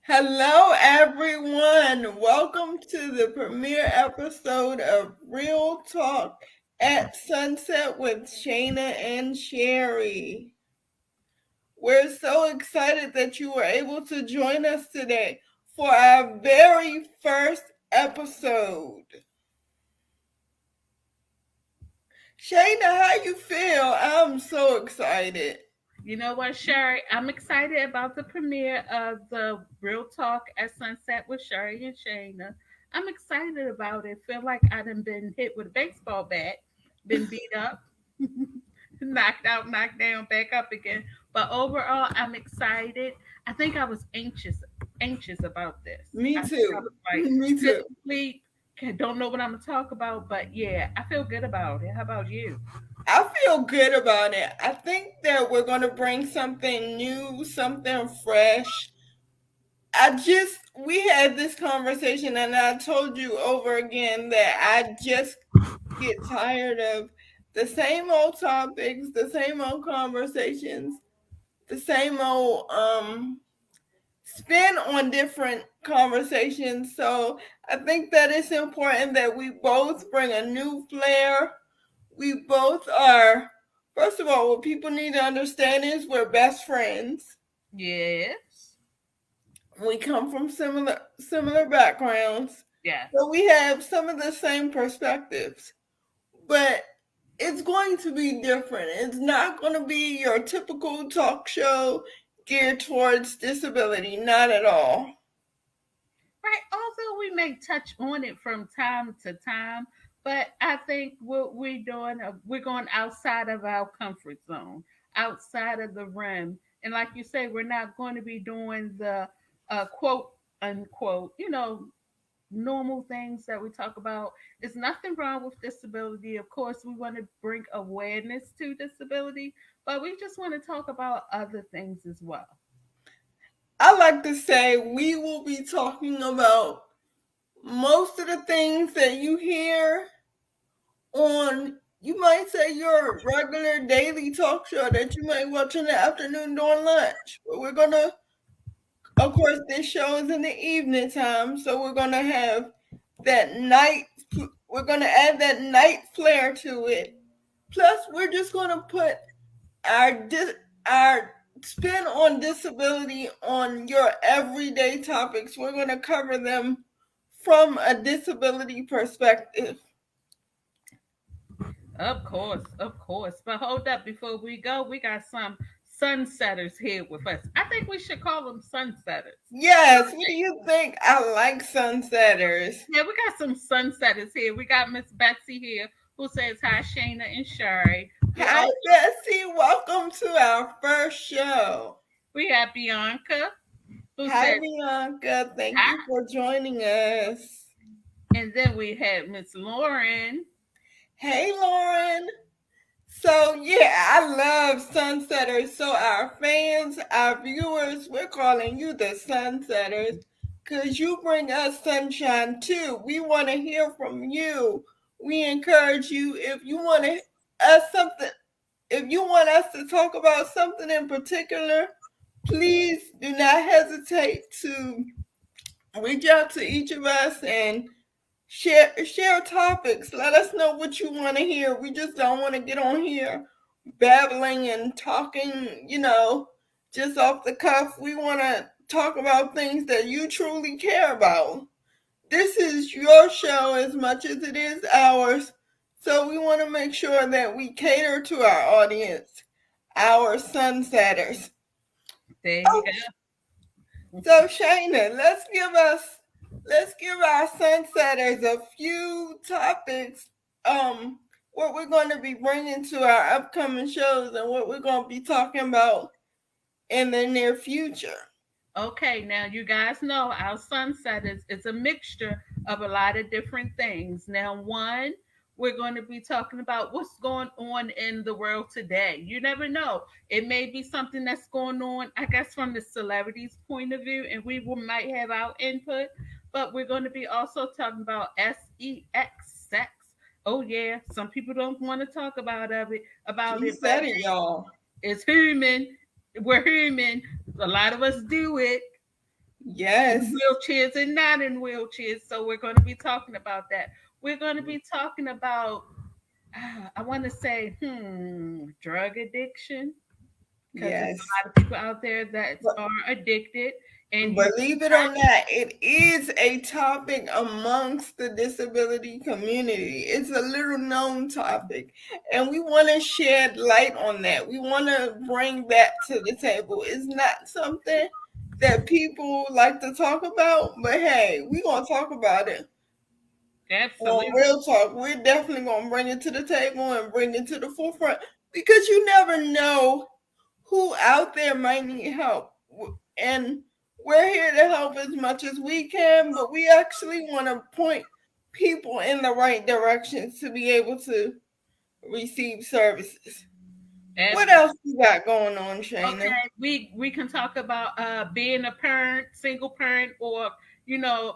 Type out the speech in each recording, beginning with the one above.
Hello, everyone. Welcome to the premiere episode of Real Talk at Sunset with Shana and Cherri. We're so excited that you were able to join us today for our very first episode. Shana, how you feel? I'm so excited. You know what, Sherry? I'm excited about the premiere of the Real Talk at Sunset with Cherri and Shana. I'm excited about it. Feel like I done been hit with a baseball bat, been beat up, knocked out, knocked down, back up again. But overall, I'm excited. I think I was anxious about this. Me I think I too. was like, Me too. couldn't sleep, don't know what I'm gonna talk about. But yeah, I feel good about it. How about you? I feel good about it. I think that we're going to bring something new, something fresh. We had this conversation, and I told you over again that I just get tired of the same old topics, the same old conversations, the same old spin on different conversations. So I think that it's important that we both bring a new flair. We both are, first of all, what people need to understand is we're best friends. Yes. We come from similar backgrounds. Yes. So we have some of the same perspectives. But it's going to be different. It's not going to be your typical talk show geared towards disability, not at all. Right. Although we may touch on it from time to time, but I think what we're doing, we're going outside of our comfort zone, outside of the rim. And like you say, we're not going to be doing the quote unquote, normal things that we talk about. There's nothing wrong with disability. Of course, we want to bring awareness to disability, but we just want to talk about other things as well. I like to say we will be talking about most of the things that you hear on, you might say, your regular daily talk show that you might watch in the afternoon during lunch. But we're going to, of course, this show is in the evening time, so we're going to have that night, we're going to add that night flair to it. Plus, we're just going to put our spin on disability on your everyday topics. We're going to cover them from a disability perspective. Of course, of course. But hold up, before we go, we got some sunsetters here with us. I think we should call them sunsetters. Yes, what do you think? I like sunsetters. Yeah, we got some sunsetters here. We got Miss Betsy here who says hi, Shana and Sherry. Hi, Bessie. Welcome to our first show. We have Bianca who Hi, says Bianca. Thank hi. you for joining us. And then we have Miss Lauren. Hey, Lauren. So, yeah, I love sunsetters. So, our fans, our viewers, we're calling you the sunsetters because you bring us sunshine too. We want to hear from you. We encourage you if you want to us something, if you want us to talk about something in particular, please do not hesitate to reach out to each of us and share topics. Let us know what you want to hear. We just don't want to get on here babbling and talking, just off the cuff. We want to talk about things that you truly care about. This is your show as much as it is ours. So we want to make sure that we cater to our audience, our sunsetters. There you Oh, go. so Shayna, let's give our sunsetters a few topics. What we're going to be bringing to our upcoming shows and what we're going to be talking about in the near future. Okay, now you guys know our sunset is a mixture of a lot of different things. Now, one, we're going to be talking about what's going on in the world today. You never know. It may be something that's going on, I guess, from the celebrities' point of view, and might have our input. But we're going to be also talking about sex. Oh yeah, some people don't want to talk about She it, but said it, y'all. it's human. We're human. A lot of us do it. Yes. wheelchairs and not in wheelchairs. So we're going to be talking about that. We're going to be talking about, I want to say, drug addiction, because there's Yes. a lot of people out there that But are addicted, and you believe it or not, it is a topic amongst the disability community. It's a little known topic, and we want to shed light on that. We want to bring that to the table. It's not something that people like to talk about, but hey, we're going to talk about it. On absolutely. Real Talk, we're definitely going to bring it to the table and bring it to the forefront because you never know who out there might need help. And we're here to help as much as we can, but we actually want to point people in the right directions to be able to receive services. What Absolutely. else you got going on, Shana? Okay, we can talk about being a parent, single parent, or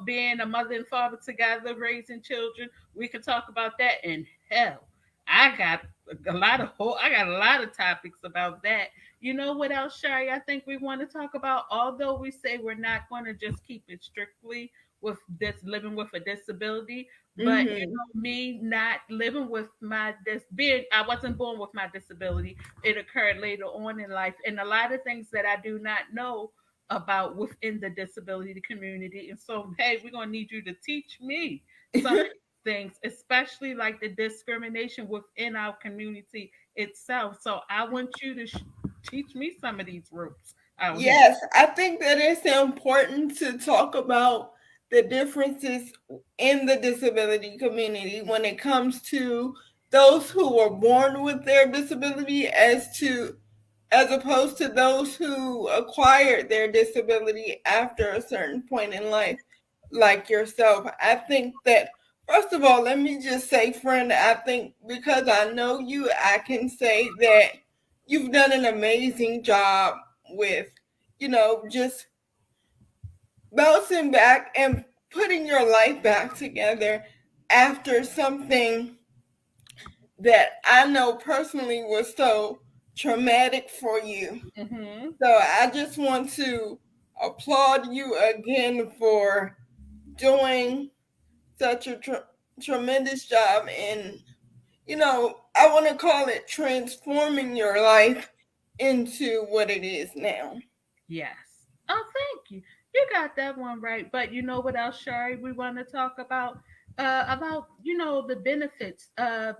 being a mother and father together, raising children. We can talk about that. And hell, I got I got a lot of topics about that. You know what else, Shari? I think we want to talk about. Although we say we're not going to just keep it strictly with this living with a disability, but Mm-hmm. me not living with my being, I wasn't born with my disability. It occurred later on in life, and a lot of things that I do not know about within the disability community. And so, hey, we're gonna need you to teach me some of these things, especially like the discrimination within our community itself. So I want you to teach me some of these ropes out here. Yes, I think that it's important to talk about the differences in the disability community when it comes to those who were born with their disability as opposed to those who acquired their disability after a certain point in life, like yourself. I think that, first of all, let me just say, friend, I think because I know you, I can say that you've done an amazing job with, just bouncing back and putting your life back together after something that I know personally was so traumatic for you. Mm-hmm. So I just want to applaud you again for doing such a tremendous job in, I want to call it transforming your life into what it is now. Yes. Oh, thank you. You got that one right. But you know what else, Shari? We want to talk about the benefits of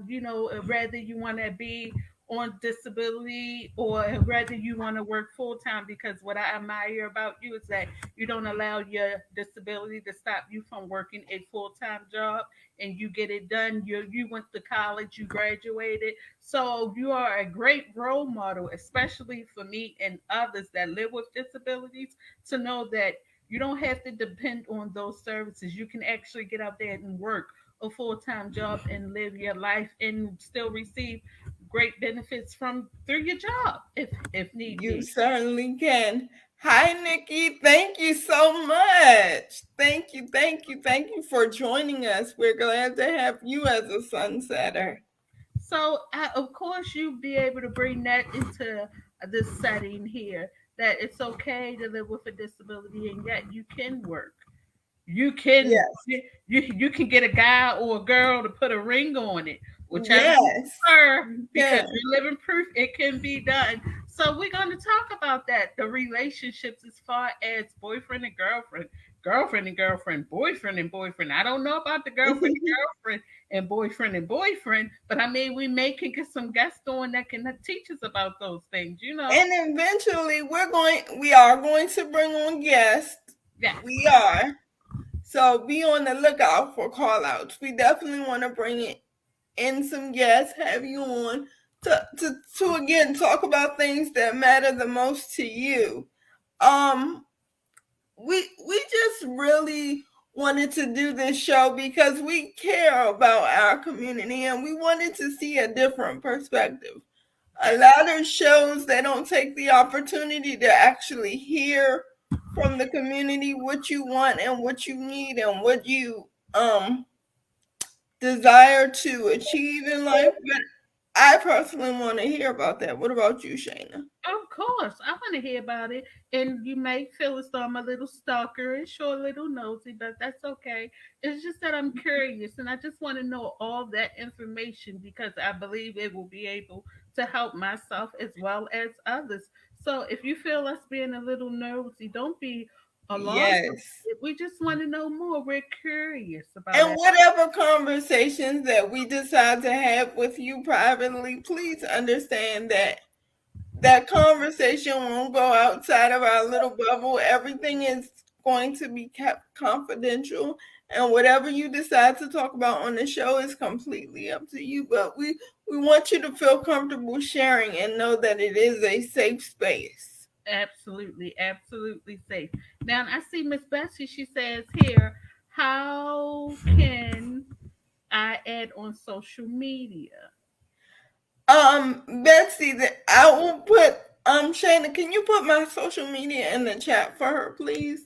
whether you want to be on disability or whether you want to work full time. Because what I admire about you is that you don't allow your disability to stop you from working a full time job, and you get it done. You went to college, you graduated, so you are a great role model, especially for me and others that live with disabilities, to know that you don't have to depend on those services. You can actually get out there and work a full time job and live your life and still receive great benefits from through your job if need You be. certainly can. Hi, Nikki. Thank you so much. Thank you, thank you, thank you for joining us. We're glad to have you as a sunsetter. So, of course, you'll be able to bring that into this setting here, that it's okay to live with a disability and yet you can work. You can Yes, you can get a guy or a girl to put a ring on it, whichever you yes, prefer, you because can. you're living proof it can be done. So we're going to talk about that, the relationships as far as boyfriend and girlfriend, girlfriend and girlfriend, boyfriend and boyfriend. I don't know about the girlfriend and girlfriend and boyfriend, but I mean we may can get some guests on that can teach us about those things. And eventually we are going to bring on guests. Yes. We are. So be on the lookout for call outs. We definitely want to bring it in some guests, have you on to again talk about things that matter the most to you. Um we just really wanted to do this show because we care about our community and we wanted to see a different perspective. A lot of shows they don't take the opportunity to actually hear from the community what you want and what you need and what you desire to achieve in life. But I personally want to hear about that. What about you, Shayna? Of course, I want to hear about it. And you may feel as though I'm a little stalkerish or a little nosy, but that's okay. It's just that I'm curious and I just want to know all that information because I believe it will be able to help myself as well as others. So if you feel us being a little nosy, don't be alarmed. Yes. We just want to know more. We're curious about And it. whatever conversations that we decide to have with you privately, please understand that that conversation won't go outside of our little bubble. Everything is going to be kept confidential. And whatever you decide to talk about on the show is completely up to you. But we want you to feel comfortable sharing and know that it is a safe space. Absolutely, absolutely safe. Now I see Miss Bessie. She says here, how can I add on social media? Betsy, that I will put Shayna, can you put my social media in the chat for her, please?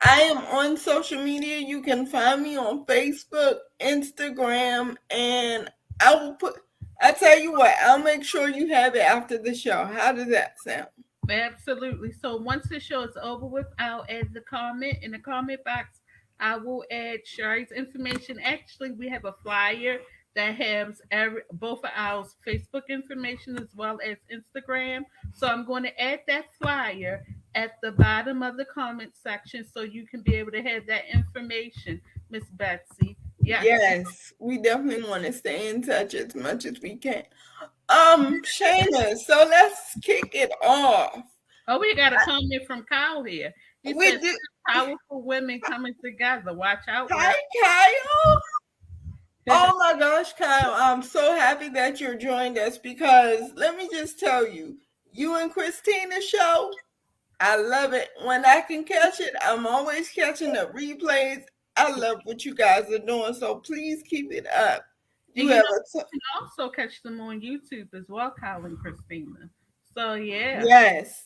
I am on social media. You can find me on Facebook, Instagram, and I will put. I tell you what, I'll make sure you have it after the show. How does that sound? Absolutely. So once the show is over with, I'll add the comment in the comment box. I will add Sherry's information. Actually, we have a flyer that has both of our Facebook information as well as Instagram. So I'm going to add that flyer at the bottom of the comment section so you can be able to have that information, Miss Betsy. Yes. Yes, we definitely want to stay in touch as much as we can. Shayna, so let's kick it off. Oh, we got a comment from Kyle here. He We says, do. powerful women coming together. Watch out, Hi, girl. Kyle. Oh my gosh, Kyle, I'm so happy that you're joined us because let me just tell you, you and Christina show, I love it. When I can catch it, I'm always catching the replays. I love what you guys are doing, so please keep it up. And You you have know, a you can also catch them on YouTube as well, Kyle and Christina. So, yeah, yes,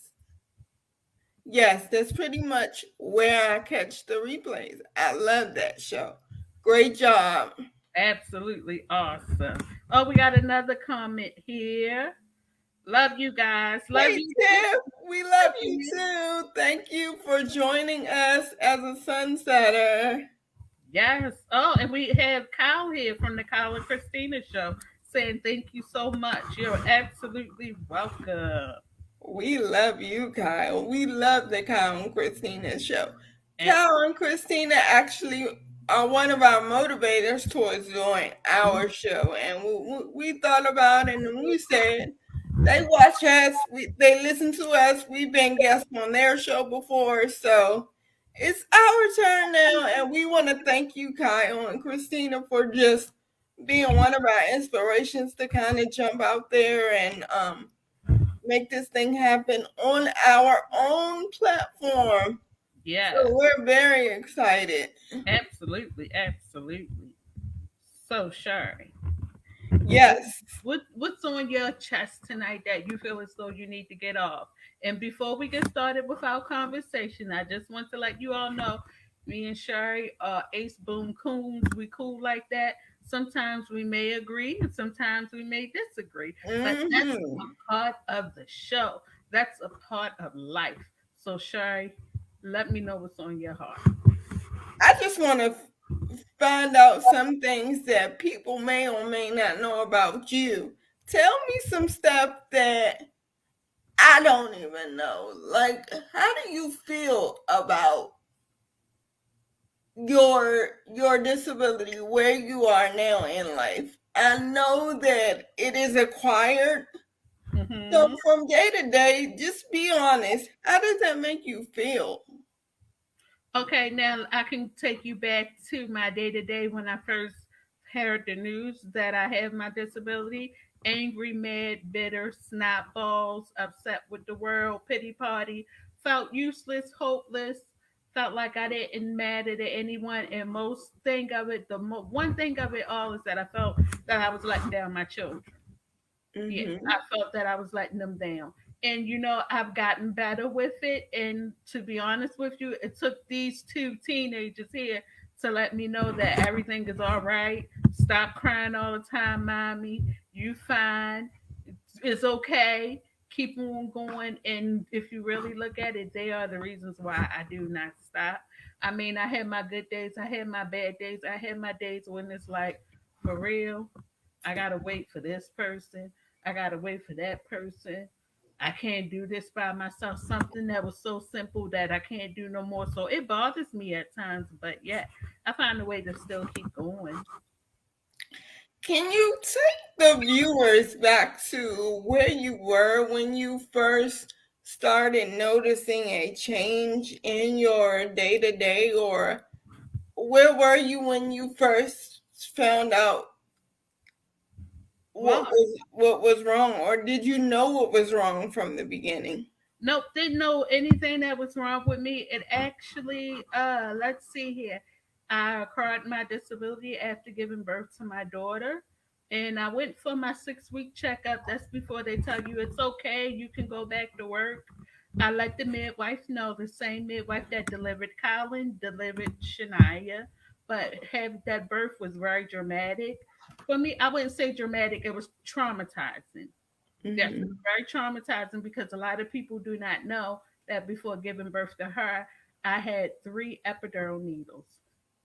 yes, that's pretty much where I catch the replays. I love that show. Great job. absolutely awesome. Oh, we got another comment here. Love you guys. Love Hey you Tiff, we love you too. too. Thank you for joining us as a sunsetter. Yes. Oh, and we have Kyle here from the Kyle and Christina show saying thank you so much. You're absolutely welcome. We love you, Kyle. We love the Kyle and Christina show. And Kyle and Christina actually are one of our motivators towards doing our show. And we thought about it and we said, they watch us, they listen to us. We've been guests on their show before. So it's our turn now. And we want to thank you, Kyle and Christina, for just being one of our inspirations to kind of jump out there and make this thing happen on our own platform. yes, So we're very excited. absolutely, absolutely. So, Sherry, Yes. what's on your chest tonight that you feel as though you need to get off? And before we get started with our conversation, I just want to let you all know, me and Sherry are ace boom coons. We cool like that. Sometimes we may agree, and sometimes we may disagree, but that's Hmm. a part of the show. That's a part of life. So, Sherry, let me know what's on your heart. I just want to find out some things that people may or may not know about you. Tell me some stuff that I don't even know. Like, how do you feel about your disability, where you are now in life? I know that it is acquired. So Hmm. from day to day, just be honest. How does that make you feel? Okay, now I can take you back to my day to day when I first heard the news that I have my disability. Angry, mad, bitter, snot balls, upset with the world, pity party, felt useless, hopeless, felt like I didn't matter to anyone. And most thing of it, one thing of it all is that I felt that I was letting down my children. Yeah, Hmm. I felt that I was letting them down. And I've gotten better with it. And to be honest with you, it took these two teenagers here to let me know that everything is all right. Stop crying all the time, mommy. You fine. It's okay. Keep on going. And if you really look at it, they are the reasons why I do not stop. I mean, I had my good days, I had my bad days, I had my days when it's like, for real, I gotta wait for this person, I gotta wait for that person. I can't do this by myself. Something that was so simple that I can't do no more. So it bothers me at times, but yeah, I find a way to still keep going. Can you take the viewers back to where you were when you first started noticing a change in your day to day, or where were you when you first found out Well, what was wrong, or did you know what was wrong from the beginning? nope, didn't know anything that was wrong with me. It actually, let's see here. I acquired my disability after giving birth to my daughter. And I went for my 6 week checkup. That's before they tell you it's okay, you can go back to work. I let the midwife know, the same midwife that delivered Colin delivered Shania, but have that birth was very dramatic. For me, I wouldn't say dramatic, it was traumatizing. Yes, it's Mm-hmm. very traumatizing because a lot of people do not know that before giving birth to her, I had 3 epidural needles.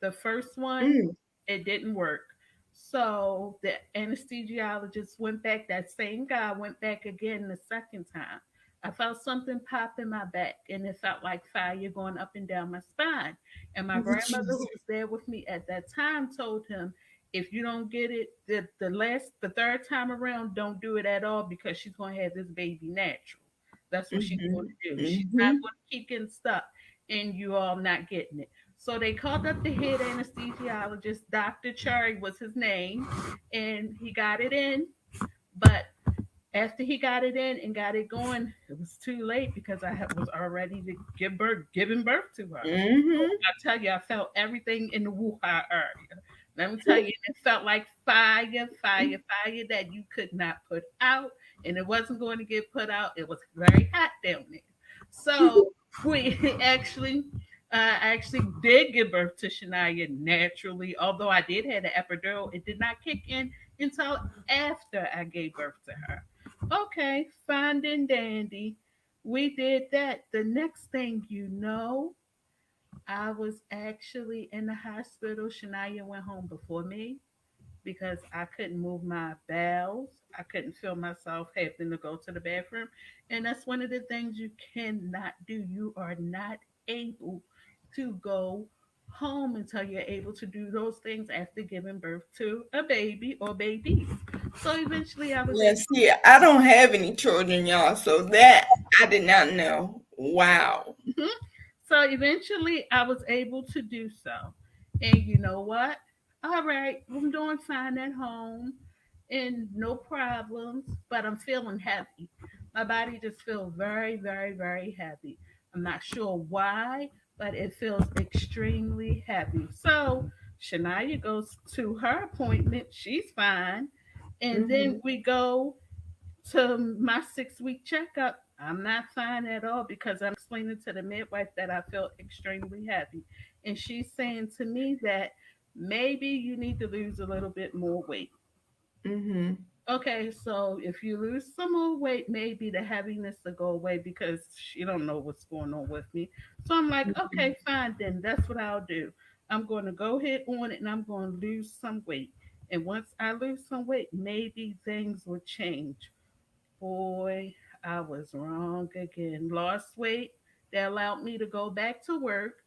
The first one, Mm-hmm. it didn't work. So the anesthesiologist went back, that same guy went back again the second time. I felt something pop in my back and it felt like fire going up and down my spine. And my grandmother, who was there with me at that time, told him, if you don't get it the third time around, don't do it at all because she's going to have this baby natural. That's what she's going to do. She's not Mm-hmm. going to keep getting stuck and you all not getting it. So they called up the head anesthesiologist. Dr. Cherri was his name, and he got it in. But after he got it in and got it going, it was too late because was already to giving birth to her. Mm-hmm. I tell you, I felt everything in the Wuhan area. Let me tell you, it felt like fire, fire, fire that you could not put out, and it wasn't going to get put out. It was very hot down there. So we actually did give birth to Shania naturally. Although I did have an epidural, it did not kick in until after I gave birth to her. Okay, fine and dandy. We did that. The next thing you know, I was actually in the hospital. Shania went home before me because I couldn't move my bowels. I couldn't feel myself having to go to the bathroom. And that's one of the things you cannot do. You are not able to go home until you're able to do those things after giving birth to a baby or babies. So eventually I was able. Yes, yeah, I don't have any children, y'all, so that I did not know. Wow. Mhm. So eventually I was able to do so. And you know what? All right, I'm doing fine at home and no problems, but I'm feeling heavy. My body just feels very, very, very heavy. I'm not sure why, but it feels extremely heavy. So Shania goes to her appointment. She's fine. And then Mm-hmm. we go to my 6 week checkup. I'm not fine at all because I'm explaining to the midwife that I feel extremely heavy. And she's saying to me that maybe you need to lose a little bit more weight. Mm-hmm. Okay, so if you lose some more weight, maybe the heaviness will go away because she don't know what's going on with me. So I'm like, okay, fine then. That's what I'll do. I'm going to go ahead on it and I'm going to lose some weight. And once I lose some weight, maybe things will change. Boy, I was wrong again. Lost weight. They allowed me to go back to work.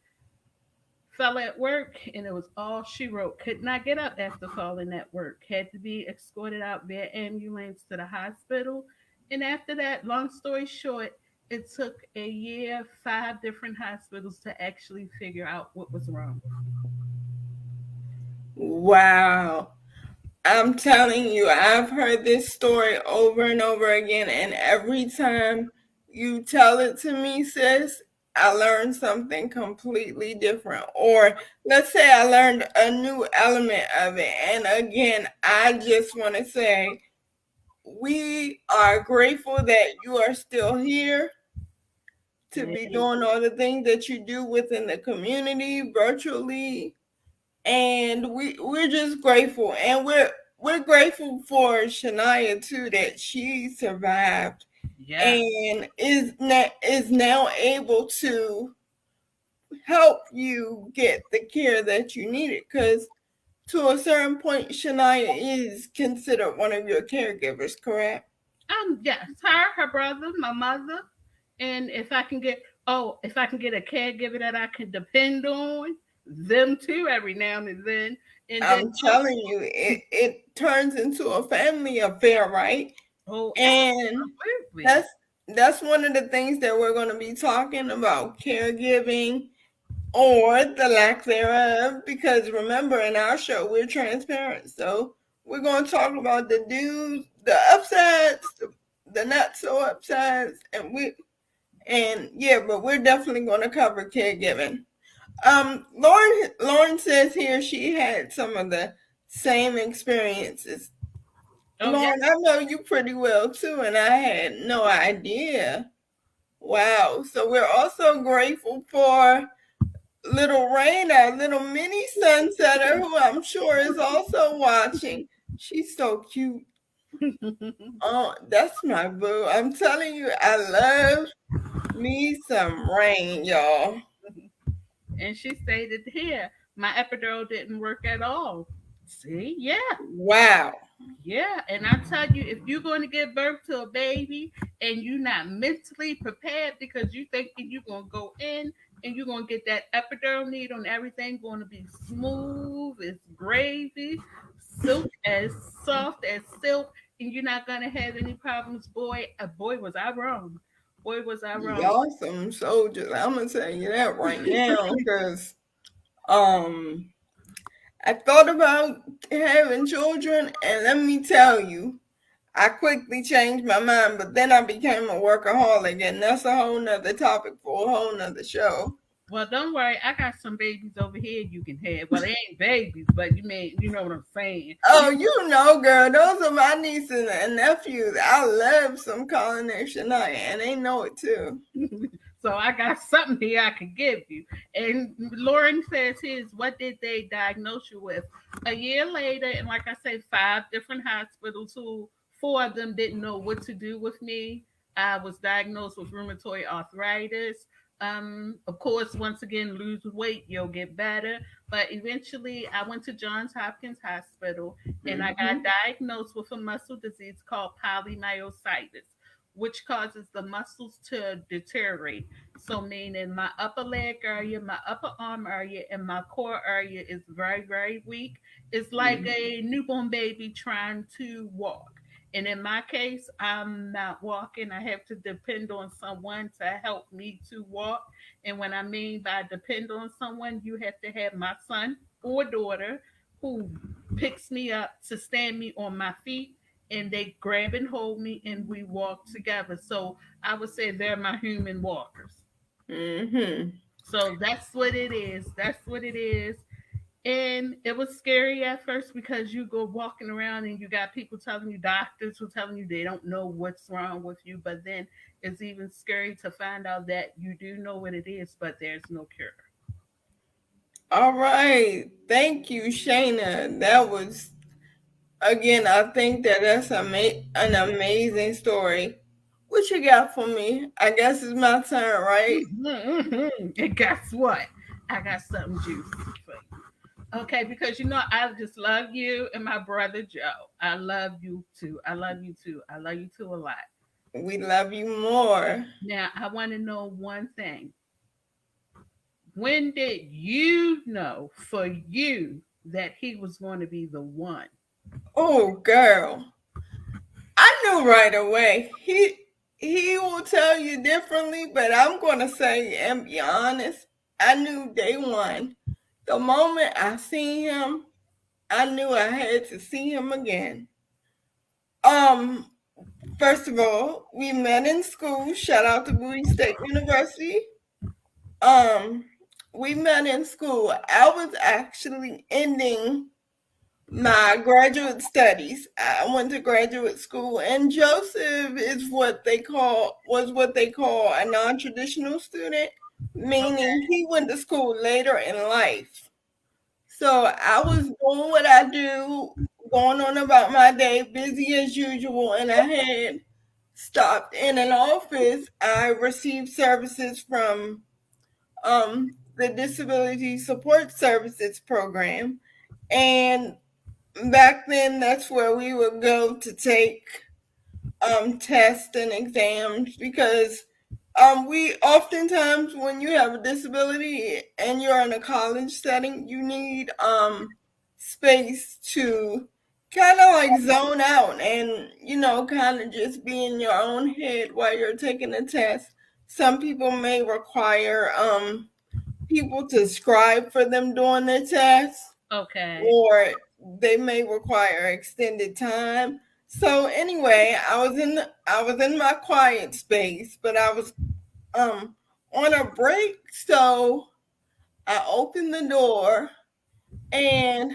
Fell at work, and it was all she wrote. Could not get up after falling at work. Had to be escorted out via ambulance to the hospital. And after that, long story short, it took a year, 5 different hospitals to actually figure out what was wrong. Wow. I'm telling you, I've heard this story over and over again, and every time you tell it to me, sis, I learn something completely different. Or let's say I learned a new element of it. And again, I just want to say we are grateful that you are still here to be Hey, doing all the things that you do within the community virtually, and we're just grateful, and we're grateful for Shania too that she survived Yes. and is now able to help you get the care that you needed. Because to a certain point, Shania is considered one of your caregivers, correct? Yes, her brother, my mother, and if I can get a caregiver that I can depend on, them too every now and then, and then I'm telling you, it turns into a family affair, right? oh, And absolutely. that's that's one of the things that we're going to be talking about, caregiving or the lack thereof. Because remember, in our show, we're transparent, so we're going to talk about the do's, the upsides, the not so upsides, and yeah, but we're definitely going to cover caregiving. Lauren says here she had some of the same experiences. Oh yeah. Lauren, I know you pretty well too, and I had no idea. Wow. So we're also grateful for little Rain, our little mini sunsetter, who I'm sure is also watching. She's so cute. Oh, that's my boo. I'm telling you, I love me some Rain, y'all. And she stated here, my epidural didn't work at all. See, yeah. Wow. Yeah, and I tell you, if you're going to give birth to a baby and you're not mentally prepared because you thinking you're going to go in and you're going to get that epidural needle and everything going to be smooth as gravy, silk as soft as silk, and you're not going to have any problems, boy, was I wrong. Boy, was I wrong. Y'all some soldiers. I'm gonna tell you that right now, because um I thought about having children, and let me tell you, I quickly changed my mind, but then I became a workaholic, and that's a whole nother topic for a whole nother show. Well, don't worry. I got some babies over here you can have. Well, they ain't babies, but you know what I'm saying. Oh, you know, girl, those are my nieces and nephews. I love some coronation night, and they know it too. So I got something here I can give you. And Lauren says his, what did they diagnose you with? A year later, and like I say, 5 different hospitals who 4 of them didn't know what to do with me. I was diagnosed with rheumatoid arthritis. Of course, once again, lose weight, you'll get better. But eventually, I went to Johns Hopkins Hospital and I got Hmm. diagnosed with a muscle disease called polymyositis, which causes the muscles to deteriorate. So, meaning my upper leg area, my upper arm area, and my core area is very, very weak. It's like a newborn baby trying to walk. And in my case, I'm not walking. I have to depend on someone to help me to walk. And when I mean by depend on someone, you have to have my son or daughter who picks me up to stand me on my feet and they grab and hold me and we walk together. So I would say they're my human walkers. Hmm. So that's what it is. That's what it is. And it was scary at first because you go walking around and you got people telling you, doctors who telling you they don't know what's wrong with you. But then it's even scary to find out that you do know what it is, but there's no cure. All right. Thank you, Shayna. That was, again, I think that that's an amazing story. What you got for me? I guess it's my turn, right? And guess what? I got something juicy for you. Okay, because I just love you and my brother Joe. I love you too. I love you too. I love you too a lot. We love you more. Now, I want to know one thing. When did you know for you that he was going to be the one? Oh, girl. I knew right away. He will tell you differently, but I'm gonna say and be honest. I knew day one. The moment I seen him, I knew I had to see him again. Um, First of all, we met in school. Shout out to Bowie State University. Um, we met in school. I was actually ending my graduate studies. I went to graduate school, and Joseph is what they call a non-traditional student, Okay. meaning he went to school later in life. So I was doing what I do going on about my day, busy as usual, and I had stopped in an office. I received services from the Disability Support Services Program, and back then that's where we would go to take tests and exams because we oftentimes when you have a disability and you're in a college setting, you need space to kind of like zone out and kind of just be in your own head while you're taking a test. Some people may require people to scribe for them during the test, Okay. or they may require extended time. So anyway, I was in my quiet space, but I was um on a break, so I opened the door and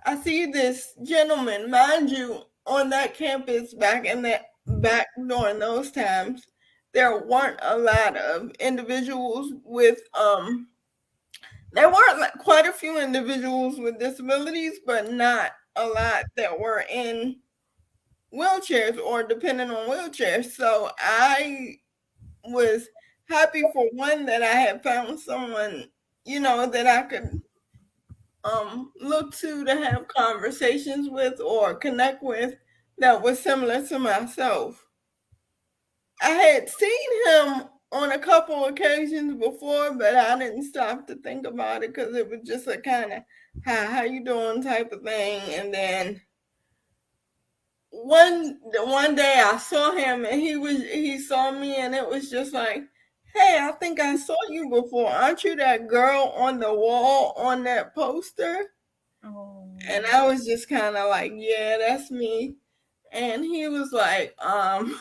I see this gentleman, mind you, on that campus back during those times, there weren't a lot of individuals with there weren't like quite a few individuals with disabilities, but not a lot that were in wheelchairs or dependent on wheelchairs. So I was happy for one that I had found someone, that I could look to have conversations with or connect with that was similar to myself. I had seen him on a couple occasions before, but I didn't stop to think about it because it was just a kind of how you doing type of thing. And then one day I saw him and he saw me and it was just like, hey, I think I saw you before. Aren't you that girl on the wall on that poster? Oh. And I was just kind of like, yeah, that's me. And he was like, oh,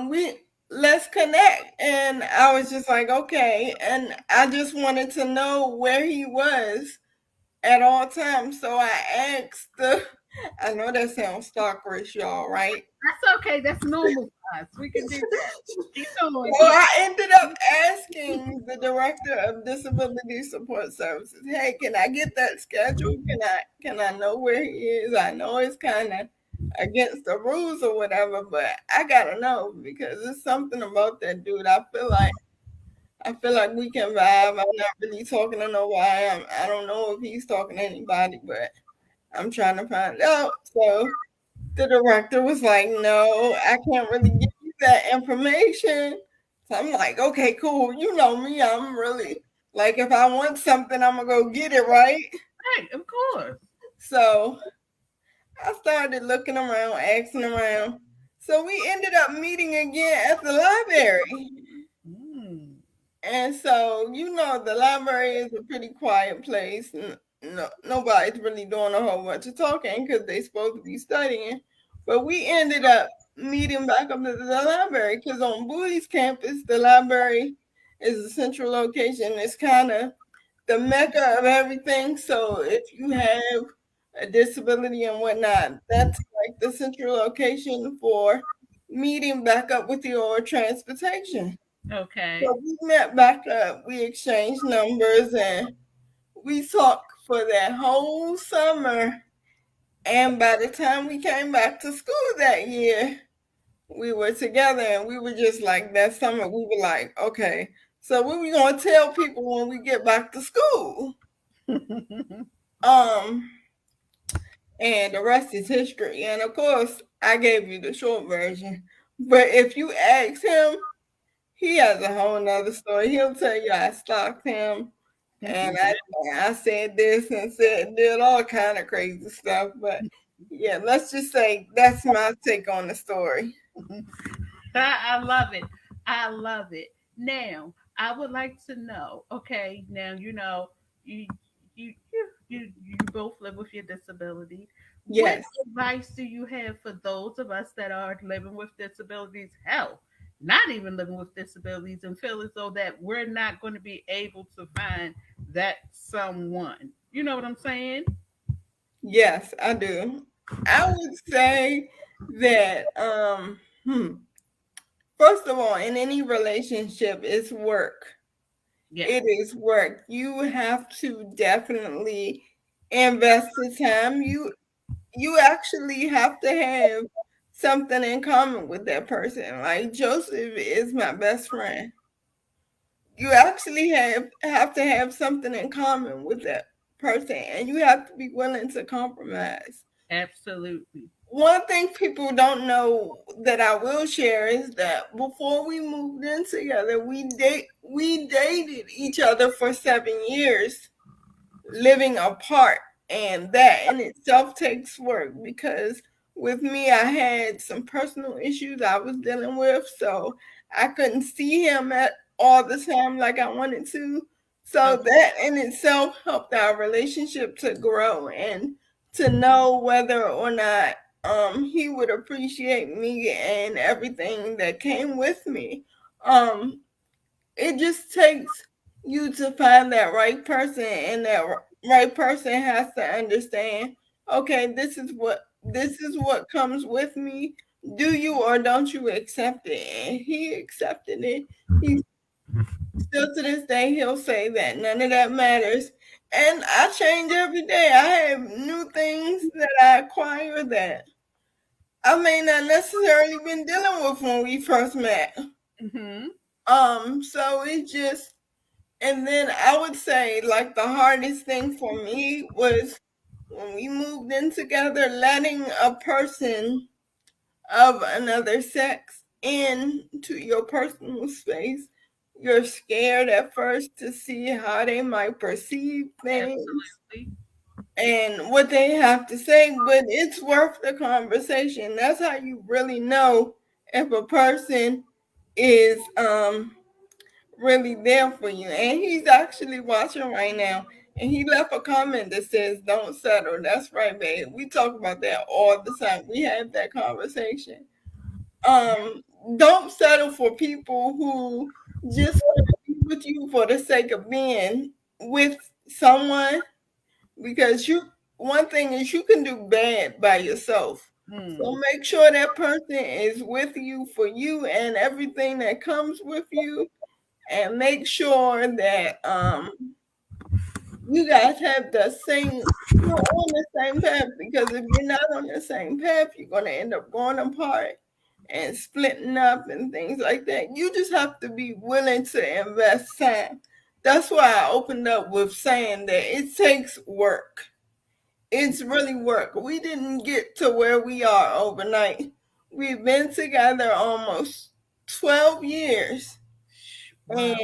we let's connect. And I was just like, okay. And I just wanted to know where he was at all times. So I asked the, I know that sounds stalkerish, y'all, right? That's okay. That's normal for us. We can do that. Keep going. Well, I ended up asking the director of disability support services, "Hey, can I get that schedule? Can I know where he is? I know it's kind of against the rules or whatever, but I gotta know because there's something about that dude. I feel like we can vibe. I'm not really talking to nobody. I don't know if he's talking to anybody, but I'm trying to find out." So the director was like, "No, I can't really give you that information." So I'm like, "Okay, cool. You know me. I'm really like, if I want something, I'm gonna go get it, right?" Right, of course. So I started looking around, asking around. So we ended up meeting again at the library. Mm. And so, the library is a pretty quiet place. No, nobody's really doing a whole bunch of talking because they're supposed to be studying. But we ended up meeting back up at the library because on Bowie's campus, the library is a central location. It's kind of the mecca of everything. So if you have a disability and whatnot, that's like the central location for meeting back up with your transportation. Okay. So we met back up, we exchanged numbers, and we talked for that whole summer. And by the time we came back to school that year, we were together and we were just like that summer, we were like, okay, so what we gonna tell people when we get back to school? Um, and the rest is history. And of course, I gave you the short version. But if you ask him, he has a whole nother story. He'll tell you I stalked him and I said this and did all kind of crazy stuff. But yeah, let's just say that's my take on the story. I love it. I love it. Now, I would like to know. Okay, now you you both live with your disability. What Yes, advice do you have for those of us that are living with disabilities? Hell, not even living with disabilities, and feel as though that we're not going to be able to find that someone. You know what I'm saying? yes, I do. I would say that first of all, in any relationship, it's work. Yes. It is work. You have to definitely invest the time. You actually have to have something in common with that person. Like Joseph is my best friend. You actually have to have something in common with that person, and you have to be willing to compromise. Absolutely. One thing people don't know that I will share is that before we moved in together, we dated each other for 7 years, living apart, and that in itself takes work because with me I had some personal issues I was dealing with, so I couldn't see him at all the time like I wanted to. So Okay. that in itself helped our relationship to grow and to know whether or not he would appreciate me and everything that came with me. Um it just takes you to find that right person, and that right person has to understand, okay, this is what comes with me. Do you or don't you accept it? And he accepted it. He still to this day he'll say that none of that matters. And I change every day. I have new things that I acquire that I may not necessarily been dealing with when we first met. Mm-hmm. So it's just. And then I would say, like, the hardest thing for me was when we moved in together, letting a person of another sex into your personal space. You're scared at first to see how they might perceive things Absolutely. and what they have to say, but it's worth the conversation. That's how you really know if a person is really there for you. And he's actually watching right now. And he left a comment that says, "Don't settle." That's right, babe. We talk about that all the time. We have that conversation. Um, don't settle for people who just want to be with you for the sake of being with someone, because you one thing is you can do bad by yourself. So Mm. make sure that person is with you for you and everything that comes with you, and make sure that you guys have the same you're on the same path, because if you're not on the same path you're going to end up going apart and splitting up and things like that. You just have to be willing to invest time. That's why I opened up with saying that it takes work. It's really work. We didn't get to where we are overnight. We've been together almost 12 years, and Wow.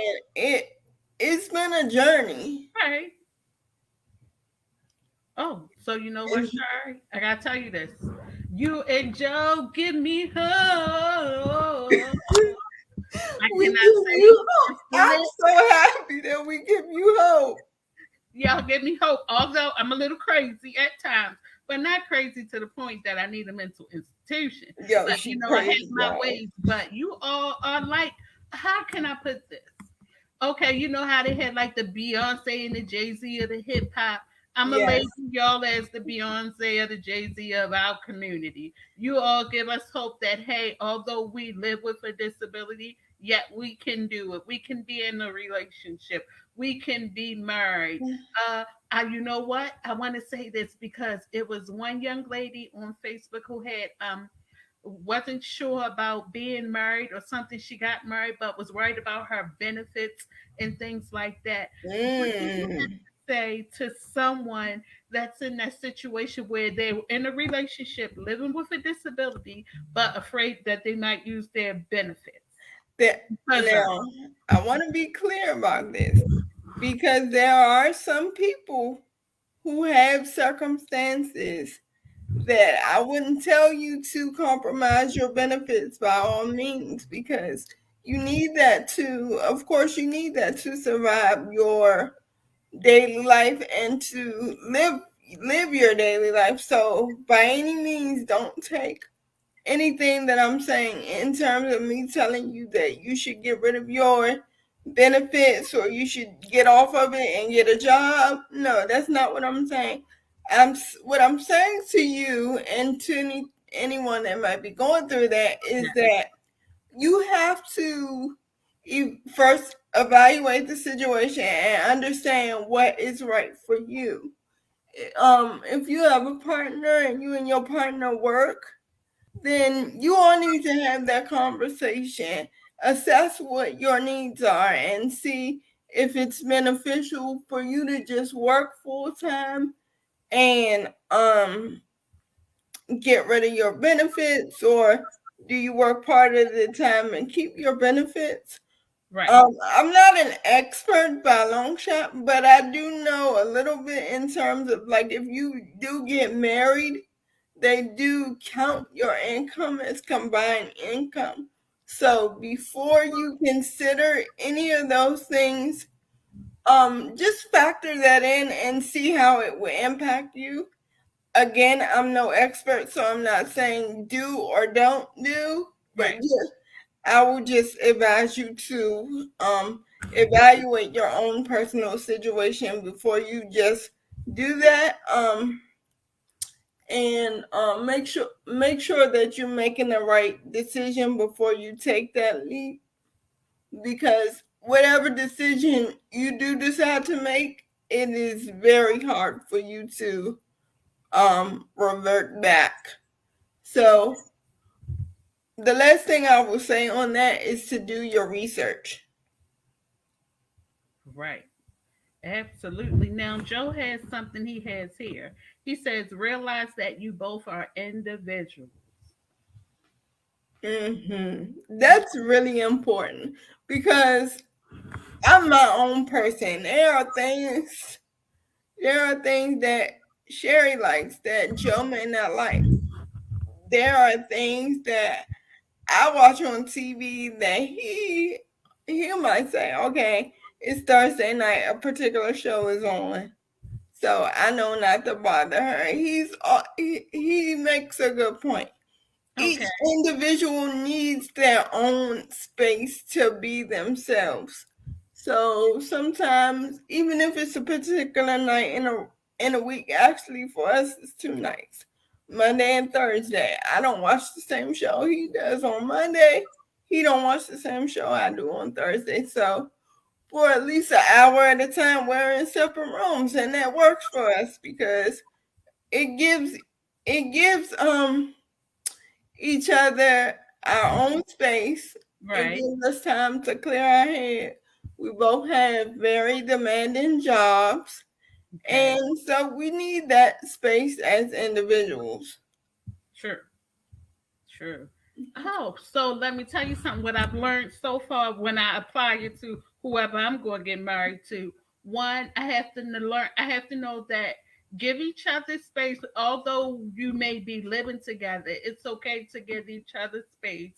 it's been a journey. Right. Oh, so you know what, And Shari? I gotta tell you this. You and Joe give me hope. I we cannot give say you it hope. off the I'm lip. so happy that we give you hope. Y'all give me hope. Although I'm a little crazy at times, but not crazy to the point that I need a mental institution. Yo, But she I have crazy, my y'all. ways. But you all are like, how can I put this? Okay, you know how they had like the Beyonce and the Jay Z of the hip hop. I'm gonna Yes. label y'all as the Beyonce or the Jay Z of our community. You all give us hope that hey, although we live with a disability, yet we can do it. We can be in a relationship. We can be married. You know what? I want to say this because it was one young lady on Facebook who had wasn't sure about being married or something. She got married, but was worried about her benefits and things like that. What do you have Mm. to say to someone that's in that situation where they're in a relationship, living with a disability, but afraid that they might use their benefits That because of now I want to be clear about this, because there are some people who have circumstances that I wouldn't tell you to compromise your benefits by all means, because you need that to, of course, you need that to survive your daily life and to live your daily life. So by any means, don't take anything that I'm saying in terms of me telling you that you should get rid of your benefits or you should get off of it and get a job. No, that's not what I'm saying. What I'm saying to you and to anyone that might be going through that is that you have to first evaluate the situation and understand what is right for you. if you have a partner and you and your partner work, then you all need to have that conversation, assess what your needs are, and see if it's beneficial for you to just work full time and get rid of your benefits, or do you work part of the time and keep your benefits? Right. I'm not an expert by a long shot, but I do know a little bit in terms of like if you do get married, they do count your income as combined income. So before you consider any of those things, just factor that in and see how it will impact you. Again, I'm no expert, so I'm not saying do or don't do, but Right. just I would just advise you to evaluate your own personal situation before you just do that. And make sure that you're making the right decision before you take that leap, because whatever decision you do decide to make, it is very hard for you to revert back. So the last thing I will say on that is to do your research. Right. Absolutely. Now, Joe has something he has here. He says, realize that you both are individuals. That's really important because I'm my own person. There are things that Sherry likes that Joe may not like. There are things that I watch on TV that he might say, okay, it's Thursday night, a particular show is on, so I know not to bother her. He makes a good point. Okay. Each individual needs their own space to be themselves. So sometimes, even if it's a particular night in a week, actually for us it's 2 nights, Monday and Thursday. I don't watch the same show he does on Monday. He don't watch the same show I do on Thursday. So for at least an hour at a time, we're in separate rooms, and that works for us because it gives each other our own space. It Right. gives us time to clear our head. We both have very demanding jobs, Okay. and so we need that space as individuals. True. True. Oh, so let me tell you something. What I've learned so far when I apply it to whoever I'm going to get married to. One, I have to learn. I have to know that give each other space. Although you may be living together, it's okay to give each other space.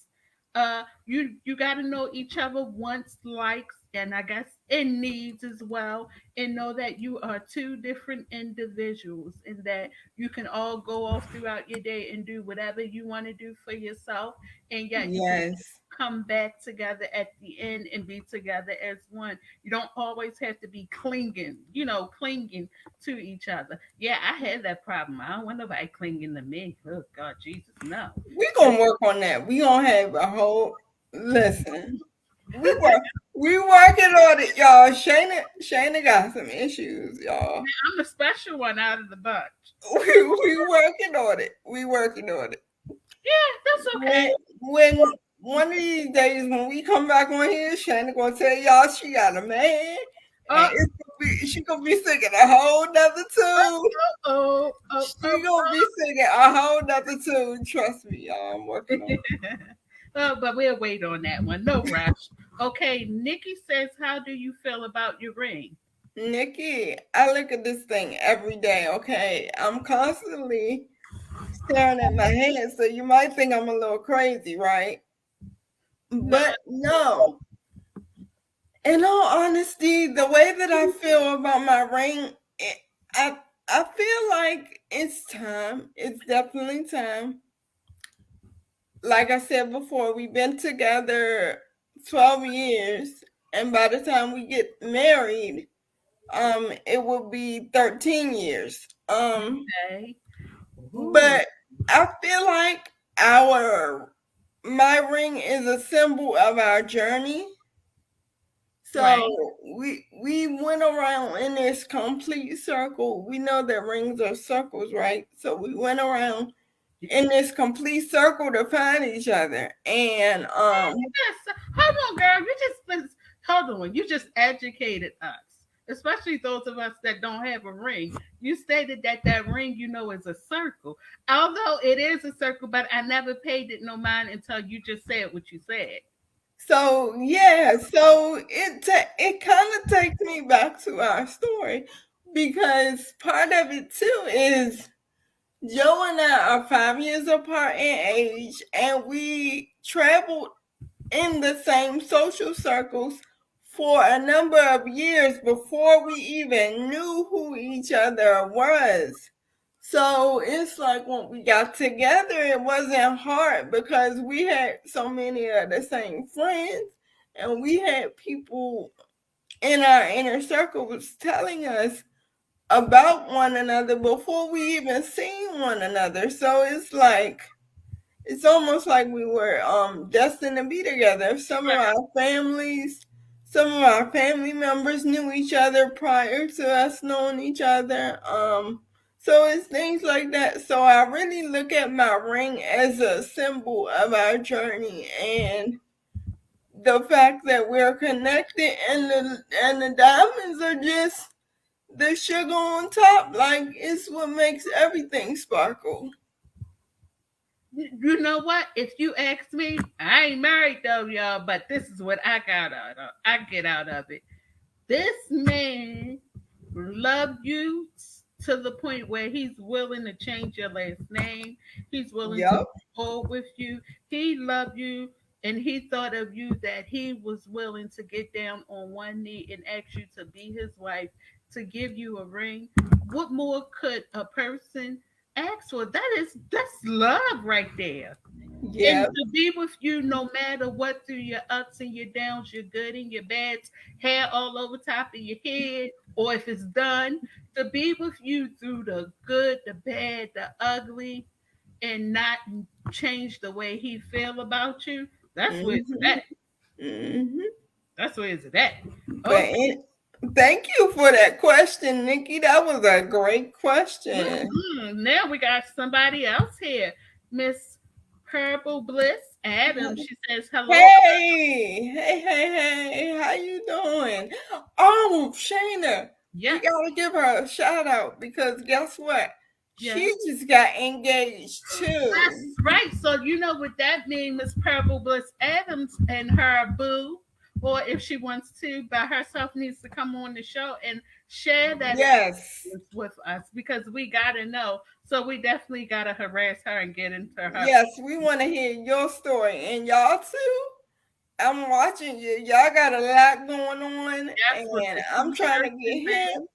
You got to know each other wants, likes, and I guess and needs as well, and know that you are two different individuals, and that you can all go off throughout your day and do whatever you want to do for yourself, and yet you can Yes. come back together at the end and be together as one. You don't always have to be clinging to each other. Yeah, I had that problem. I don't want nobody clinging to me. Oh God, Jesus, no. We gonna work on that. We gonna have a whole listen. We work we working on it, y'all. Shana got some issues, y'all. I'm the special one out of the bunch. We working on it. We working on it. Yeah, that's okay. When one of these days when we come back on here, Shana gonna tell y'all she got a man, and Oh, she gonna be singing a whole nother tune. oh, oh, She oh, gonna be singing a whole nother tune. Trust me, y'all. I'm working on oh. Oh, but we'll wait on that one. No rush. Okay, Nikki says, how do you feel about your ring? it. Nikki, I look at this thing every day. Okay, I'm constantly staring at my hands, so you might think I'm a little crazy, right? No. But no. In all honesty, the way that I feel about my ring, I I feel like it's time. It's definitely time. Like I said before, we've been together 12 years, and by the time we get married, it will be 13 years. Okay. Ooh. But I feel like our my ring is a symbol of our journey. So Right. we went around in this complete circle. We know that rings are circles, right? So we went around in this complete circle to find each other. And Yes. Hold on, girl. Hold on. You just educated us, especially those of us that don't have a ring. You stated that that ring, is a circle. Although it is a circle, but I never paid it no mind until you just said what you said. so yeah, so it kind of takes me back to our story because part of it too is Joe and I are 5 years apart in age, and we traveled in the same social circles for a number of years before we even knew who each other was. So it's like when we got together, it wasn't hard because we had so many of the same friends, and we had people in our inner circle was telling us about one another before we even seen one another. So it's almost like we were destined to be together. Some of our family members knew each other prior to us knowing each other. So it's things like that. So I really look at my ring as a symbol of our journey and the fact that we're connected, and the diamonds are just the sugar on top. Like it's what makes everything sparkle. You know what? If you ask me, I ain't married though, y'all, but this is what I got out of I get out of it. This man loved you to the point where he's willing to change your last name. He's willing to Yep. go with you. He loved you and he thought of you that he was willing to get down on one knee and ask you to be his wife, to give you a ring. What more could a person ask for? That's love right there. And Yep. to be with you no matter what, through your ups and your downs, your good and your bads, hair all over top of your head, or if it's done, to be with you through the good, the bad, the ugly, and not change the way he feel about you. That's where it's Hmm. at. Hmm. That's where it's at. But Okay. thank you for that question, Nikki. That was a great question. Now we got somebody else here. Miss Purple Bliss Adams. She says hello. Hey, how you doing? Oh, Shana, we Yes, gotta give her a shout out because guess what? yes. She just got engaged That's too. right. So you know what that means, Miss Purple Bliss Adams and her boo, or if she wants to by herself, needs to come on the show and share that Yes. experience with us because we gotta know. So we definitely gotta harass her and get into her. Yes, we want to hear your story. And y'all too. I'm watching you. Y'all got a lot going on, Yes, with and the I'm two trying to Jersey get man. him. I'm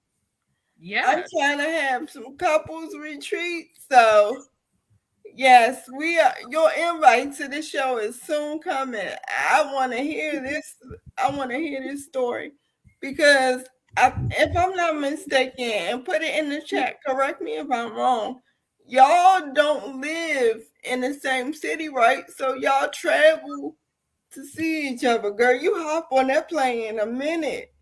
Yes, trying to have some couples retreats. So yes, we are. Your invite to the show is soon coming. I want to hear this. I want to hear this story because if I'm not mistaken, and put it in the chat. Correct me if I'm wrong. Y'all don't live in the same city, right? So y'all travel to see each other. Girl, you hop on that plane in a minute.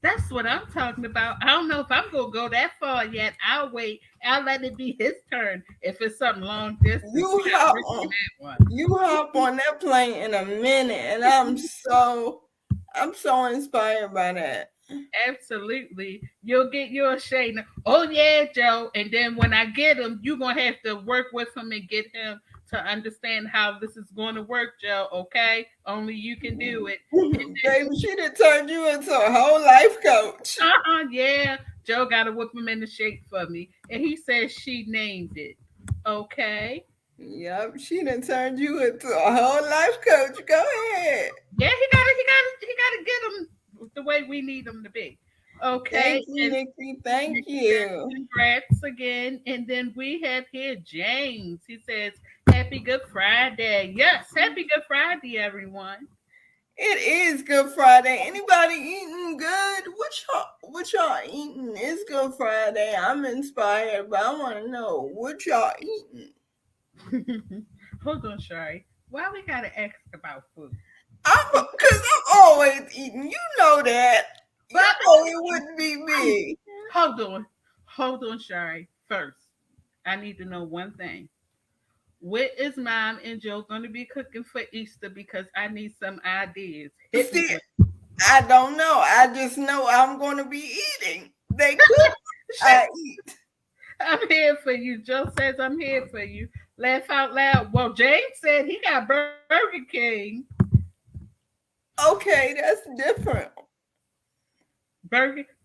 that's what I'm talking about. I don't know if I'm gonna go that far yet. I'll wait. I'll let it be his turn if it's something long distance. We You got hop Ricky on that one. you hop on that plane in a minute, and I'm so inspired by that. Absolutely. You'll get your shade. Oh yeah, Joe. And then when I get him, you're gonna have to work with him and get him to understand how this is going to work, Joe. Okay? Only you can do it. Baby, she done turned you into a whole life coach. Yeah. Joe gotta whip him into shape for me. And he says she named it. Okay. Yep, she done turned you into a whole life coach. Go ahead. Yeah, he gotta get him the way we need him to be. Okay. Thank you, And Nikki. Thank Nikki says you. congrats again. And then we have here James. He says, Happy Good Friday. Yes, happy Good Friday, everyone. It is Good Friday. Anybody eating good? What y'all eating? It's Good Friday. I'm inspired, but I want to know what y'all eating. Hold on, Shari. Why we gotta ask about food? Because I'm always eating. You know that. You But know it wouldn't be me. hold on, hold on, Shari. First, I need to know one thing. What is Mom and Joe going to be cooking for Easter? Because I need some ideas. Hit me See, with I don't know. I just know I'm going to be eating. They cook, shit. I eat. I'm here for you. Joe says I'm here for you. Laugh out loud. Well, James said he got Burger King. Okay, that's different.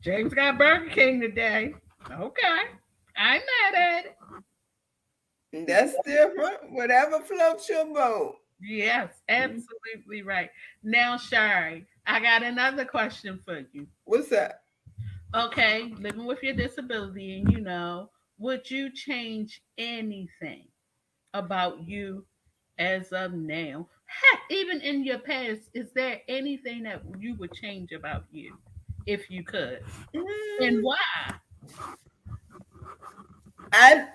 James got Burger King today. Okay. I'm mad at it. That's different. Whatever floats your boat. Yes, absolutely right. Now, Shari, I got another question for you. What's that? Okay, living with your disability, and would you change anything about you as of now? Heck, even in your past, is there anything that you would change about you if you could? And Mm, why? I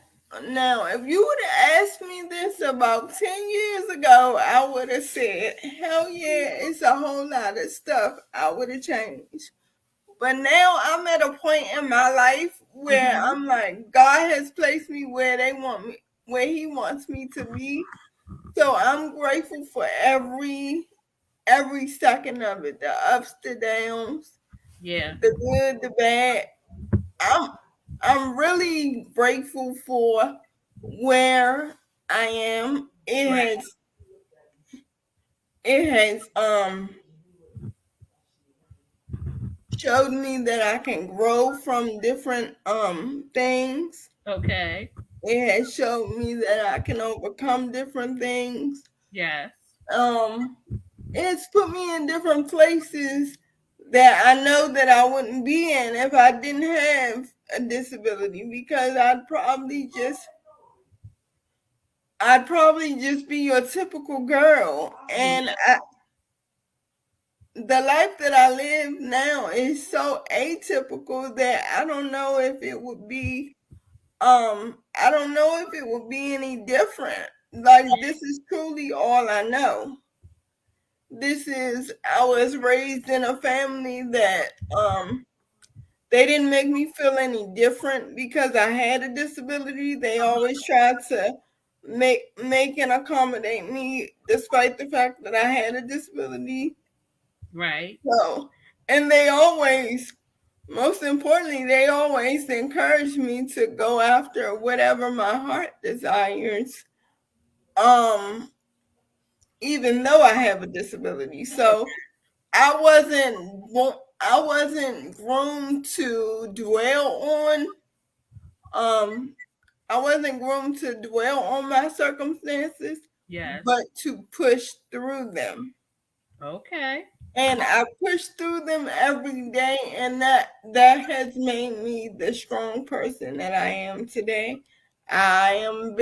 Now, if you would have asked me this about 10 years ago, I would have said, "Hell yeah, it's a whole lot of stuff I would have changed." But now I'm at a point in my life where Hmm. I'm like, God has placed me where they want me, where He wants me to be. So I'm grateful for every second of it, the ups, the downs, Yeah, the good, the bad. I'm I'm really grateful for where I am. right. It has showed me that I can grow from different things. Okay. It has showed me that I can overcome different things. Yes. Um it's put me in different places that I know that I wouldn't be in if I didn't have a disability, because I'd probably just be your typical girl. And Yep. the life that I live now is so atypical that I don't know if it would be any different. Like, this is truly all I know. I was raised in a family that they didn't make me feel any different because I had a disability. They always tried to make and accommodate me despite the fact that I had a disability. Right. So, and they always, most importantly, they always encouraged me to go after whatever my heart desires. Um, Even though I have a disability. So I wasn't groomed to dwell on um I wasn't groomed to dwell on my circumstances, Yes. but to push through them. Okay. And I push through them every day, and that has made me the strong person that I am today. I'm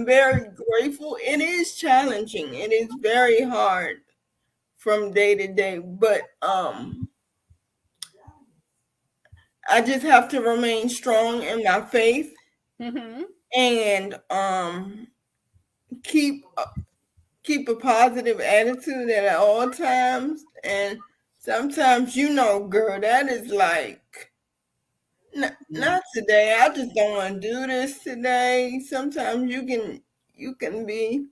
very grateful. It is challenging. It is very hard from day to day, but I just have to remain strong in my faith Mm-hmm. and keep keep a positive attitude at all times. And sometimes, girl, that is like, not today. I just don't want to do this today. Sometimes you can be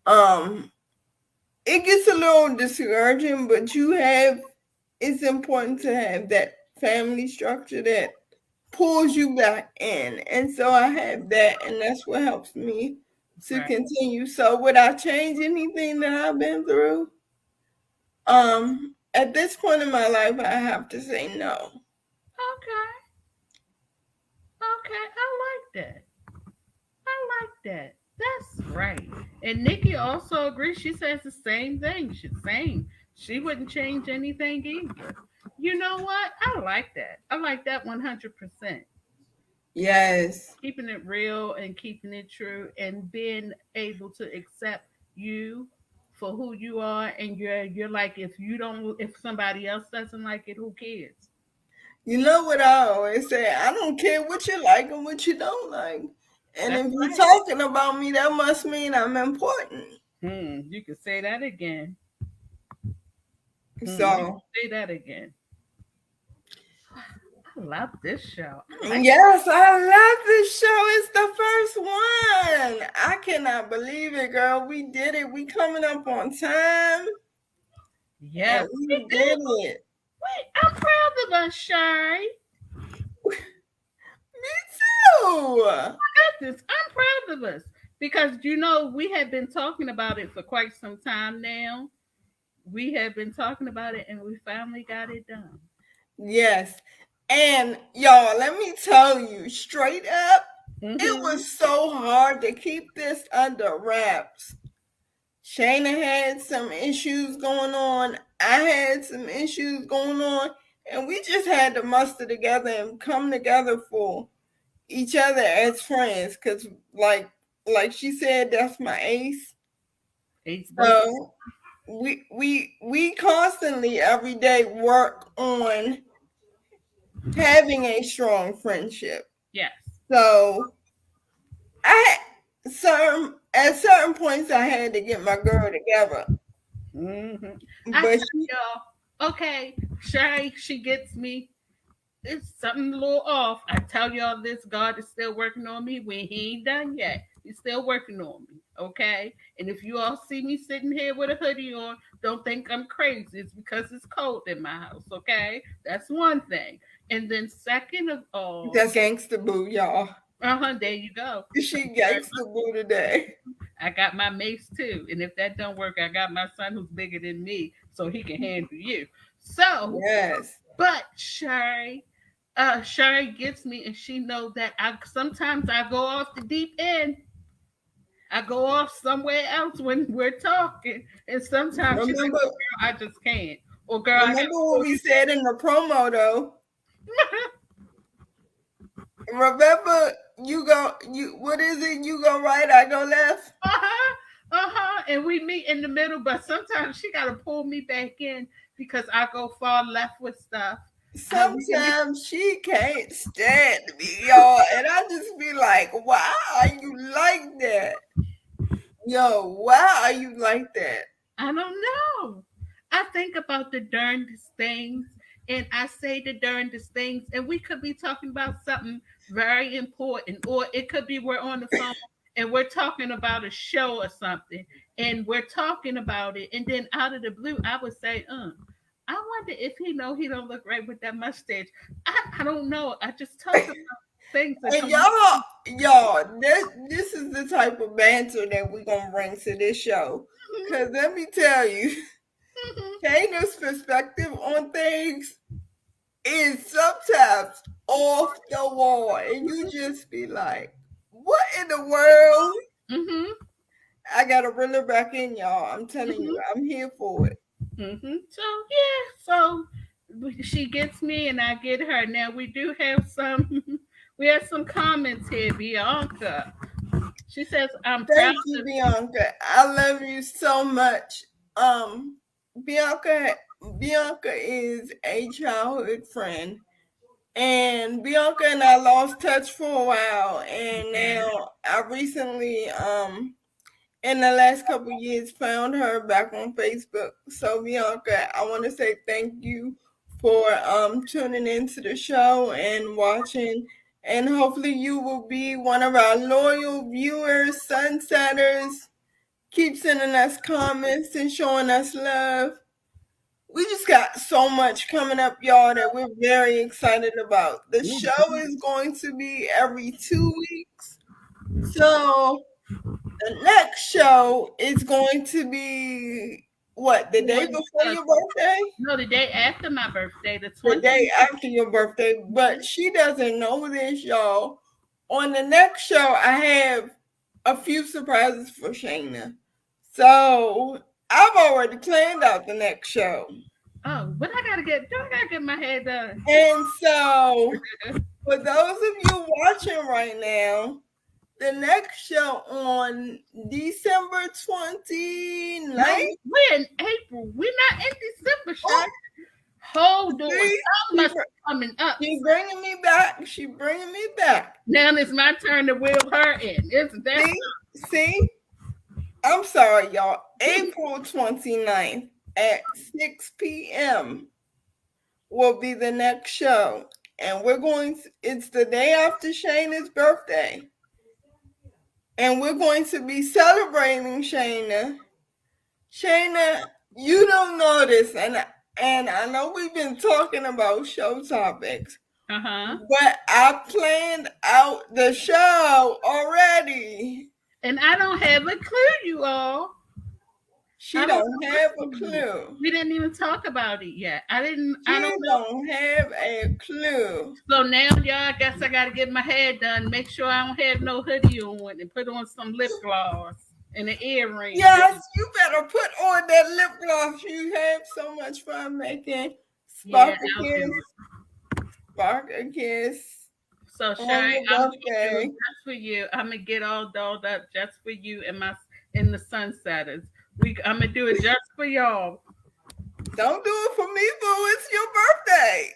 um it gets a little discouraging, but it's important to have that family structure that pulls you back in. And so I have that, and that's what helps me to Right. continue. So would I change anything that I've been through? At this point in my life, I have to say no. Okay. Okay. I like that. I like that. That's right. And Nikki also agrees. She says the same thing. She's saying she wouldn't change anything either. You know what? I like that. I like that 100%. Yes. Keeping it real and keeping it true and being able to accept you for who you are, and you're like, if somebody else doesn't like it, who cares? You know what I always say? I don't care what you like and what you don't like. And That's if you're right. talking about me, that must mean I'm important. You can say that again. So Say that again. I love this show. I like. yes, I love this show. It's the first one. I cannot believe it, girl. We did it. We coming up on time, Yes, and we we did did. it. Wait, I'm proud of us, Shy. Me too. This. I'm proud of us because we had been talking about it for quite some time now. We have been talking about it, and we finally got it done. Yes. And y'all, let me tell you straight up, it Mm-hmm. was so hard to keep this under wraps. Shayna had some issues going on. I had some issues going on. And we just had to muster together and come together for each other as friends. Cause like she said, that's my ace. It's both. So we constantly every day work on having a strong friendship. Yes. So I certain at certain points I had to get my girl together. Mm-hmm. I But tell she y'all, okay, Shy, she gets me. It's something a little off. I tell y'all this, God is still working on me when he ain't done yet. He's still working on me. Okay? And if you all see me sitting here with a hoodie on, don't think I'm crazy. It's because it's cold in my house. Okay? That's one thing. And then second of all, that's gangsta boo, y'all. there you go. She Thank you very gangsta boo today. much. I got my mace too. And if that don't work, I got my son who's bigger than me, so he can handle you. So, Yes. but Sherry gets me, and she know that I sometimes I go off the deep end. I go off somewhere else when we're talking, and sometimes she's like, Remember "Girl, I just can't," or "Girl, I gotta remember what pull we you said in the promo though? Remember you what is it? You go right, I go left? uh-huh, and we meet in the middle. But sometimes she gotta pull me back in because I go far left with stuff. I really, Sometimes she can't stand me, y'all. And I just be like, why are you like that? Yo, why are you like that? I don't know. I think about the darndest things, and I say the darndest things, and we could be talking about something very important, or it could be we're on the phone and we're talking about a show or something, and we're talking about it, and then out of the blue, I would say, I wonder if he know he don't look right with that mustache. I don't know. I just talk about things that And come. y'all, this is the type of banter that we gonna bring to this show. Cause let me tell you, Kana's perspective on things is sometimes off the wall, and you just be like, "What in the world?" Mm-hmm. I gotta reel her back in, y'all. I'm telling you, I'm here for it. So yeah, so she gets me and I get her. Now we do have some. We have some comments here, Bianca. She says, "I'm proud Thank you, of." Bianca. I love you so much. Um, Bianca, Bianca is a childhood friend, and Bianca and I lost touch for a while, and now I recently, in the last couple of years, found her back on Facebook. So, Bianca, I want to say thank you for tuning into the show and watching. And hopefully, you will be one of our loyal viewers, sunsetters. Keep sending us comments and showing us love. We just got so much coming up, y'all, that we're very excited about. The show is going to be every 2 weeks. So the next show is going to be what, the day before Uh, your birthday? no, the day after my birthday, the The 20th. day after your birthday. But she doesn't know this, y'all. On the next show, I have a few surprises for Shayna. So I've already planned out the next show. Oh, but I gotta get my hair done. And so for those of you watching right now, the next show on December 29th. No, we're in April. We're not in December, Oh, Shy. Hold on, see, something must be coming up. she bringing me back. She bringing me back. Now it's my turn to wheel her in. Isn't that? See, see. I'm sorry, y'all. April 29th. at 6 p.m. will be the next show. And it's the day after Shayna's birthday. And we're going to be celebrating Shayna. Shayna, you don't know this, and I know we've been talking about show topics, Uh-huh. but I planned out the show already. And I don't have a clue, you all. She I don't don't know have a what's going on. clue. We didn't even talk about it yet. I don't She know. don't have a clue. So now, y'all, I guess I gotta get my hair done. Make sure I don't have no hoodie on and put on some lip gloss and an earring. Yes, you better put on that lip gloss. You have so much fun making Yeah, I'll do Spartacus, it. Spartacus So, on Sherry, your I'm gonna do it birthday. just for you. I'm gonna get all dolled up just for you and my in the sunsetters. I'm gonna do it just for y'all. Don't do it for me, boo. It's your birthday.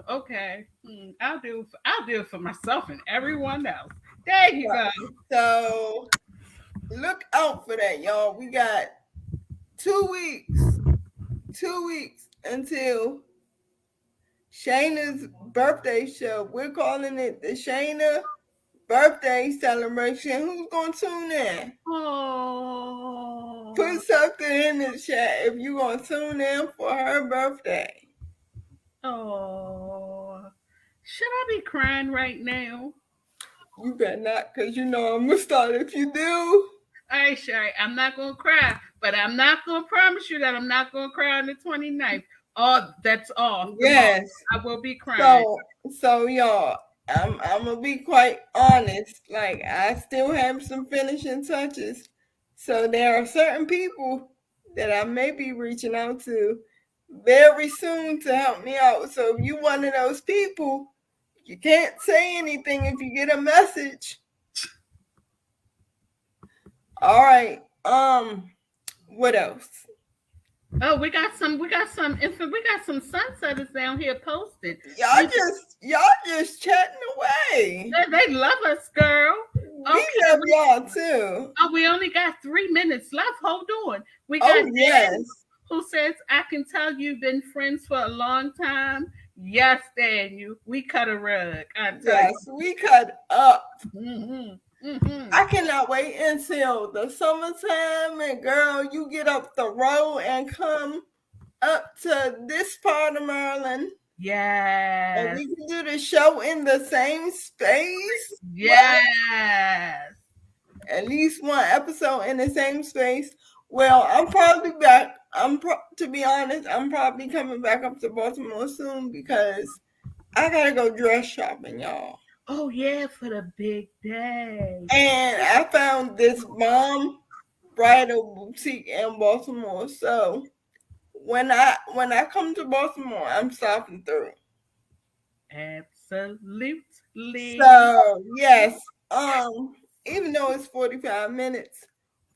Oh, okay. I'll do it for myself and everyone else. There you go. So look out for that, y'all. We got 2 weeks, 2 weeks until Shayna's birthday show. We're calling it the Shayna birthday celebration. Who's gonna tune in? Oh, Put something in the chat if you gonna tune in for her birthday. oh. Should I be crying right now? You better not, cause you know I'm gonna start if you do. All right, Sherry, I'm not going to cry, but I'm not going to promise you that I'm not going to cry on the 29th. Oh, that's off. Tomorrow, Yes. I will be crying. So y'all, I'm gonna be quite honest. Like I still have some finishing touches. So there are certain people that I may be reaching out to very soon to help me out. So if you one of those people, you can't say anything if you get a message. All right. What else? Oh, we got some sunsetters down here posted. Y'all just chatting away. They love us, girl. We Okay, love y'all too. we only got 3 minutes left. Hold on. We got Oh Dan yes. who says, I can tell you've been friends for a long time. Yes, Daniel. We cut a rug. I tell Yes, we cut up. you. Hmm. I cannot wait until the summertime and girl, you get up the road and come up to this part of Maryland and Yes. we can do the show in the same space. What? Yes. At least one episode in the same space. Well, I'm probably back. To be honest, I'm probably coming back up to Baltimore soon because I gotta go dress shopping, y'all. Oh yeah, for the big day. And I found this bomb bridal boutique in Baltimore. So when I come to Baltimore, I'm stopping through. Absolutely. So yes, even though it's 45 minutes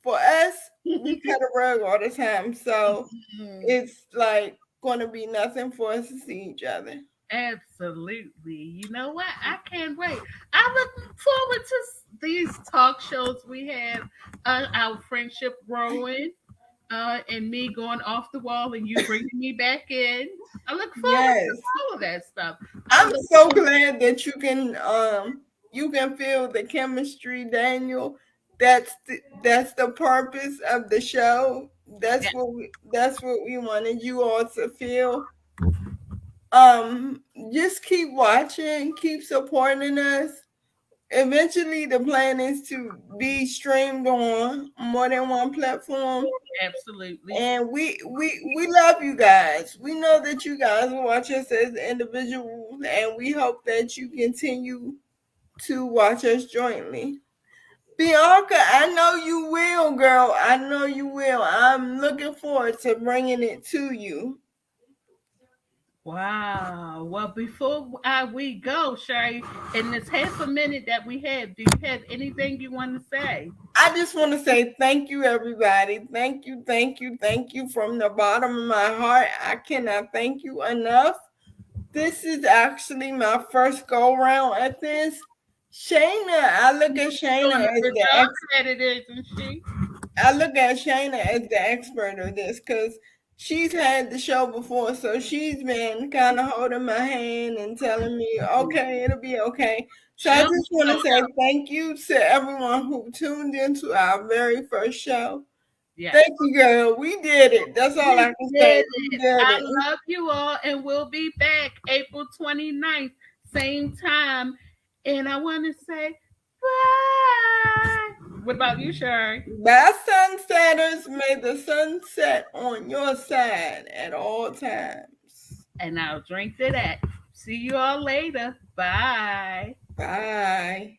for us, we cut a rug all the time. So it's like gonna be nothing for us to see each other. Absolutely. You know what? I can't wait. I look forward to these talk shows we have, our friendship growing, and me going off the wall and you bringing me back in. I look forward to Yes. all of that stuff. I I'm look so forward. glad that you can feel the chemistry, Daniel. That's the purpose of the show. That's what we wanted you all to feel. Just keep watching, keep supporting us. Eventually the plan is to be streamed on more than one platform. Absolutely. And we love you guys. We know that you guys watch us as individuals, and we hope that you continue to watch us jointly. Bianca, I know you will, girl. I know you will. I'm looking forward to bringing it to you. Wow. Well, before we go, Sherry, in this half a minute that we have, do you have anything you want to say? I just want to say thank you, everybody. Thank you, thank you, thank you from the bottom of my heart. I cannot thank you enough. This is actually my first go round at this. Shayna, I look at Doing Shayna a as good the job ex. at it, isn't she? I look at Shayna as the expert of this because she's had the show before, so she's been kind of holding my hand and telling me, okay, it'll be okay. So I She'll just want to show say up. thank you to everyone who tuned into our very first show. Yes. Thank you, girl. We did it. That's all I We can say. did We it. did I it. love you all, and we'll be back April 29th, same time. And I want to say bye. What about you, Sherry? Bye, sunsetters. May the sun set on your side at all times. And I'll drink to that. See you all later. Bye. Bye.